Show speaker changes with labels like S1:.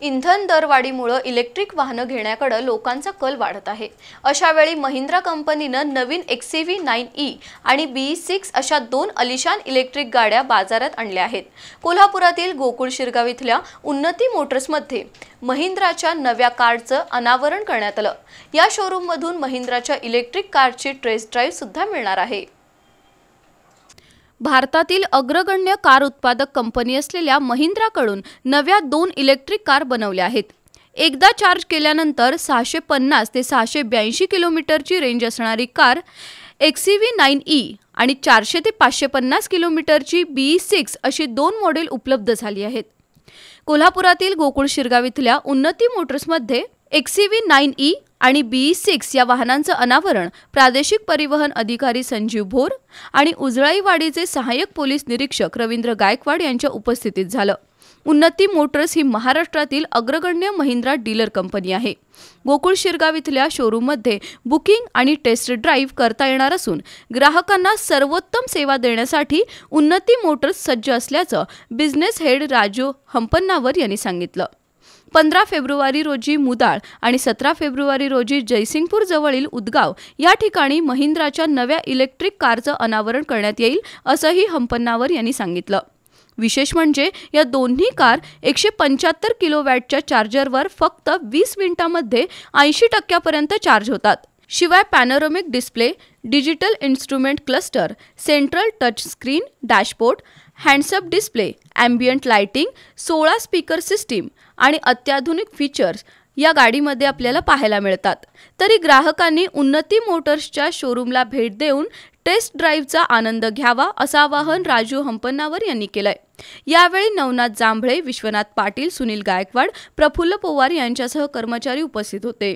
S1: इंधन दरवाढीमुळे इलेक्ट्रिक वाहनं घेण्याकडे लोकांचा कल वाढत आहे। अशा वेळी महिंद्रा कंपनीने नवीन XCV 9e आणि BE6 अशा दोन अलिशान इलेक्ट्रिक गाड्या बाजारात आणल्या आहेत। कोल्हापुरातील गोकुळ शिरगाव इथल्या उन्नती मोटर्समध्ये महिंद्राच्या नव्या कारचं अनावरण करण्यात आलं। या शोरूम मधून महिंद्राच्या इलेक्ट्रिक कारची टेस्ट ड्राइव्ह सुद्धा मिळणार आहे। भारतातील अग्रगण्य कार उत्पादक कंपनी असलेल्या महिंद्राकडून नव्या दोन इलेक्ट्रिक कार बनवल्या आहेत। एकदा चार्ज केल्यानंतर 650 ते 682 किलोमीटरची रेंज असणारी कार XCV 9e आणि 400 ते 550 किलोमीटरची BE6 अशी दोन मॉडेल उपलब्ध झाली आहेत। कोल्हापुरातील गोकुळ शिरगाव इथल्या उन्नती मोटर्समध्ये XCV 9e आणि BE6 या वाहनांचं अनावरण प्रादेशिक परिवहन अधिकारी संजीव भोर आणि उजळाईवाडीचे सहाय्यक पोलीस निरीक्षक रवींद्र गायकवाड यांच्या उपस्थितीत झालं। उन्नती मोटर्स ही महाराष्ट्रातील अग्रगण्य महिंद्रा डीलर कंपनी आहे। गोकुळ शिरगाव इथल्या शोरूममध्ये बुकिंग आणि टेस्ट ड्राइव्ह करता येणार असून ग्राहकांना सर्वोत्तम सेवा देण्यासाठी उन्नती मोटर्स सज्ज असल्याचं बिझनेस हेड राजू हंपन्नावर यांनी सांगितलं। 15 फेब्रुवारी रोजी मुदाळ आणि 17 फेब्रुवारी रोजी जयसिंगपूर जवळील उदगाव या ठिकाणी महिंद्राच्या नव्या इलेक्ट्रिक कारचं अनावरण करण्यात येईल असंही हंपन्नावर यांनी सांगितलं। विशेष म्हणजे या दोन्ही कार 175 किलोवॅटच्या चार्जरवर फक्त 20 मिनिटांमध्ये 80% चार्ज होतात। शिवाय panoramic display, digital instrument cluster, central touch screen, dashboard, hands up display, ambient lighting, 16 speaker system आणि अत्याधुनिक फीचर्स या गाडीमध्ये आपल्याला पाहायला मिळतात। तरी ग्राहकांनी उन्नती मोटर्सच्या शोरूमला भेट देऊन टेस्ट ड्राइव्हचा आनंद घ्यावा असं आवाहन राजू हंपन्नावर यांनी केलंय। यावेळी नवनाथ जांभळे, विश्वनाथ पाटील, सुनील गायकवाड, प्रफुल्ल पोवार यांच्यासह कर्मचारी उपस्थित होते।